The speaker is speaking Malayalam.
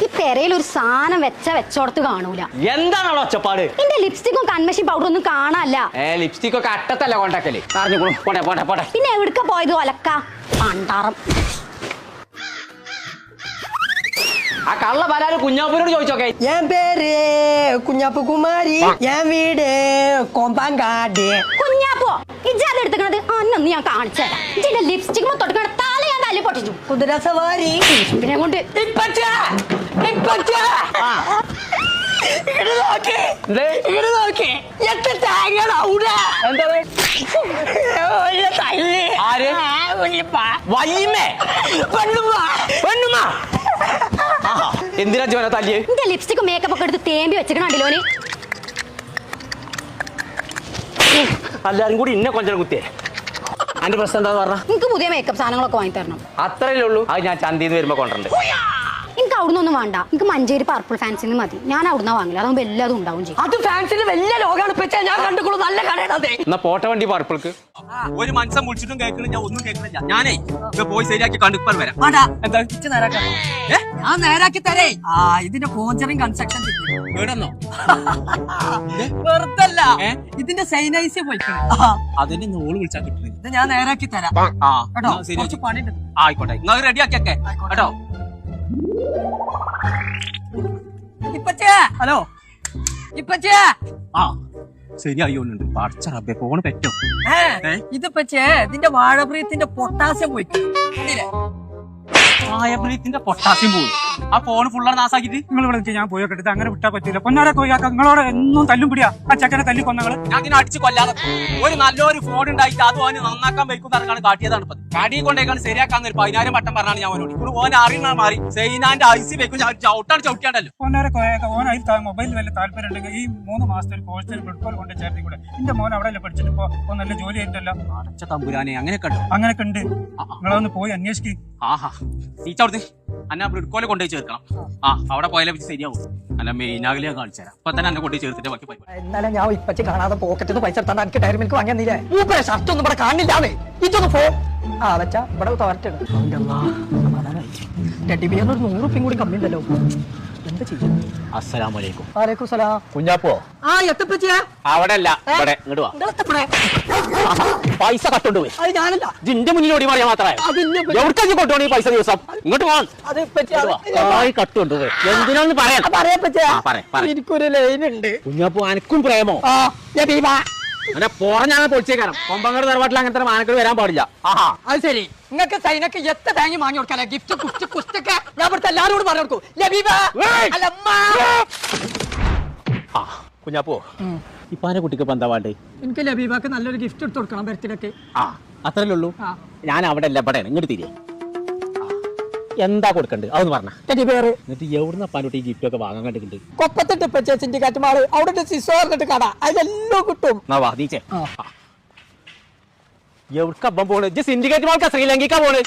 ഈ പെരയിൽ ഒരു സാധനം വെച്ചോടത്ത് കാണൂല. എന്താണ് ഒച്ചപ്പാട്? എന്റെ ലിപ്സ്റ്റിക്കും കൺമഷി പൗഡർ ഒന്നും കാണാല്ല. ലിപ്സ്റ്റിക് ഒക്കെ അട്ടത്തല്ല കൊണ്ടാക്കല്. പോട്ടെ. പിന്നെ എവിടക്ക പോയത് ഒലക്ക പണ്ടാറം. ആ കള്ള പലാല് കുഞ്ഞാപ്പൂരോട് ചോദിച്ചോക്കെ. என் பேரு കുഞ്ഞാപ്പു കുമാരി, என் വീട് കോമ്പാങ്കാട്. കുഞ്ഞാപ്പോ ഇജ്ജാത് എടുക്കുന്നത് അന്നൊന്ന് ഞാൻ കാണിച്ചുതരാം. ഇജ്ജിന്റെ ലിപ്സ്റ്റിക് തൊട്ടുകണ തല ഞാൻ തല്ലി പൊട്ടിച്ചു. കുതിരസവാരി പിന്നെ കൊണ്ട് എന്തിനാ ജോന തല്ലിയേ? എന്റെ ലിപ്സ്റ്റിക് മേക്കപ്പ് ഒക്കെ എടുത്ത് തേമ്പി വെച്ചിക്കണോന്. എല്ലാരും കൂടി ഇന്നെ കൊഞ്ചം കുത്തിയേ. അന്റെ പ്രശ്നം എന്താന്ന് പറഞ്ഞ? എനിക്ക് പുതിയ മേക്കപ്പ് സാധനങ്ങളൊക്കെ വാങ്ങി തരണം. അത്രയല്ലേ ഉള്ളൂ. അത് ഞാൻ ചന്തീന്ന് വരുമ്പോ കൊണ്ടുണ്ട്. എനിക്ക് അവിടുന്ന് ഒന്നും വേണ്ട. എനിക്ക് മഞ്ചേരി പർപ്പിൾ ഫാൻസിന്ന് മതി. ഞാൻ അവിടുന്ന് വാങ്ങില്ല. അതാകുമ്പോ എല്ലാതും ഉണ്ടാവും ചെയ്യും. അത് ഫാൻസിന് വലിയ ലോകമാണ്. ഞാൻ കണ്ടുകൊള്ളു നല്ല കടയാണ്. എന്നാ പോട്ടെ വണ്ടി പർപ്പിൾക്ക്. ഒരു മനസ്സം വിളിച്ചിട്ടും കേൾക്കണില്ല, ഒന്നും കേൾക്കണില്ല. ഞാനേ പോയി ശരിയാക്കി കണ്ടിപ്പാൻ വരാം. എന്താ ഞാൻ നേരാക്കി തരേ. ഇതിന്റെ പോഞ്ചറിങ് കൺസ്ട്രക്ഷൻ വീടന്നോ? വെറുതല്ല, ഇതിന്റെ സൈനൈസ് പോയിക്കണേ. അതിന്റെ നോള് വിളിച്ചാൽ കിട്ടുന്നില്ല. ഇത് ഞാൻ നേരാക്കി തരാം കേട്ടോ. കുറച്ച് പണിയുണ്ട്. ആയിക്കോട്ടെ, നിങ്ങൾ റെഡിയാക്കിയൊക്കെ കേട്ടോ. ഇപ്പച്ചേ, ഹലോ ഇപ്പച്ചേ. ശരിയായിണ്ട്. പടച്ച റബ്ബേ, ഫോണ് പറ്റോ? ഇതിപ്പച്ചേ ഇതിന്റെ വാഴപ്രീത്തിന്റെ പൊട്ടാസ്യം പോയിക്കില്ലേ? ആയപ്രീത്തിന്റെ പൊട്ടാസ്യം പോയി. ആ ഫോൺ ഫുള്ളാണ് നാസാക്കിട്ട് നിങ്ങൾ ഇവിടെ ഞാൻ പോയൊക്കെ എടുത്ത് അങ്ങനെ വിട്ടാ പറ്റില്ല. പൊന്നാരെ കൊയ്യാക്ക നിങ്ങളോട് എന്നും തല്ലും പിടിയാ. ആ ചെക്കനെ തല്ലി കൊന്നങ്ങള്. ഞാൻ ഇങ്ങനെ അടിച്ച് കൊല്ലാതെ ഒരു നല്ലൊരു ഫോൺ ഉണ്ടായിട്ട് അത് ഓന് നന്നാക്കാൻ വയ്ക്കുന്ന ഇറക്കാണ് കാട്ടിയതാണ്. കാടി കൊണ്ടേക്കാണ് ശരിയാക്കാന്ന് ഒരു 10,000 വട്ടം പറഞ്ഞാണ് ഞാൻ ഓനോട്. ഇപ്പോൾ ഓൻ അറിയുന്ന മാറി സൈനാന്റെ ഐസി വെക്കും ചവിട്ടിയാണ്ടല്ലോ. പൊന്നാരെ കൊയ്യാക്ക ഓൻ അതിൽ മൊബൈലിൽ വല്ല താല്പര്യം ഉണ്ടെങ്കിൽ ഈ 3 മാസത്തെ ഒരു കോഴ്സിൽ ഫുട്ബോൾ കൊണ്ട് ചേർത്തി കൂടെ. എന്റെ മോൻ അവിടെ പഠിച്ചിട്ട് ഇപ്പൊ നല്ല ജോലി ചെയ്യുന്നല്ലോ. അടച്ച തമ്പുരാനെ, അങ്ങനെയൊക്കെ ഉണ്ട്. അങ്ങനെയൊക്കെ ഉണ്ട്. നിങ്ങളൊന്ന് പോയി അന്വേഷിക്കും. ആഹാ, ടീച്ചർ അന്നെ ബ്രിഡ്കോലെ കൊണ്ടുപോയി ചേർക്കണം. അവിടെ പോയാലേ ശരിയാവും. അല്ല മെയിനാകലെ കാണിച്ചു തരാം. ഇപ്പൊ തന്നെ എന്നെ കൊണ്ടുപോയി ചേർത്തിട്ട് ബാക്കി പരിപാടി. എന്നാലും ഞാൻ ഇപ്പച്ചി കാണാതെ പോക്കറ്റിൽ പൈസ എടുത്താണ്ട് എനിക്ക് ഡയറി മിൽക്ക് വാങ്ങിയെന്നില്ലേ? മൂപ്പരെ ഷർട്ട് ഒന്നും ഇവിടെ കാണില്ലാതെ ഇതൊന്ന് പോ. വെച്ചാ ഇവിടെ തോരട്ടാണ്. ടെഡിബിയറിന് 100 റുപ്യം കൂടി കമ്മി ഉണ്ടല്ലോ. എന്താ ചെയ്യും? അസ്സലാമലൈക്കും. വാലേക്കും സലാം. കുഞ്ഞാപ്പോ എത്തപ്പച്ചിയാ? അവിടെ അല്ല, ഇവിടെ ഇങ്ങോട്ട് വാ. പൈസ കട്ടോണ്ട് പോയി. അത് ഞാനല്ല, ഇതിന്റെ മുന്നിലോടി പറയാൻ മാത്രമേ എവിടേക്ക് കൊണ്ടുപോകണം ഈ പൈസ ദിവസം? ഇങ്ങോട്ട് പോകാൻ കട്ടുകൊണ്ട് പോയി. എന്തിനാന്ന് പറയാം. എനിക്കൊരു ലൈൻ ഉണ്ട്. കുഞ്ഞാപ്പോ അനക്കും പ്രേമോ? അങ്ങനെ പോറഞ്ഞാൽ പൊളിച്ചേക്കാരം. കൊമ്പങ്ങാട് തറവാട്ടിൽ അങ്ങനത്തെ മാനക്കൾ വരാൻ പാടില്ല. അത് ശരി. നിങ്ങൾക്ക് സൈനക്ക് എത്ര തേങ്ങ വാങ്ങി കൊടുക്കാല്ലേ? ഗിഫ്റ്റ് കുസ്റ്റ് കുസ്റ്റൊക്കെ ഞാൻ ഇവിടുത്തെ എല്ലാവരോടും പറഞ്ഞു കൊടുക്കും. കുഞ്ഞാപ്പോ, ഇപ്പാന്റെ കുട്ടിക്ക് ഇപ്പൊ എന്താ വേണ്ടേ? എനിക്ക് ലബീബാക്ക് നല്ലൊരു ഗിഫ്റ്റ് എടുത്ത് കൊടുക്കണം ബർത്ത്ഡേക്ക്. അത്രല്ലേ ഉള്ളൂ. ഞാൻ അവിടെ അല്ല, ഇവിടെ ഇങ്ങോട്ട് തിരികെ. എന്താ കൊടുക്കണ്ട് അതൊന്ന് പറഞ്ഞ. എന്നിട്ട് എവിടുന്ന പാൻകുട്ടി ഈ ഗിഫ്റ്റ് ഒക്കെ വാങ്ങാൻ കണ്ടിട്ടുണ്ട്? കൊപ്പത്തിട്ട് ഇപ്പച്ചേ സിൻഡിക്കേറ്റ് മാള് അവിടെ സിസോ എന്നിട്ട് കട അതെല്ലാം കിട്ടും. എവിടക്കപ്പം പോണ്? സിൻഡിക്കേറ്റ് മാൾക്കാ ശ്രീലങ്കയ്ക്കാ പോണ്.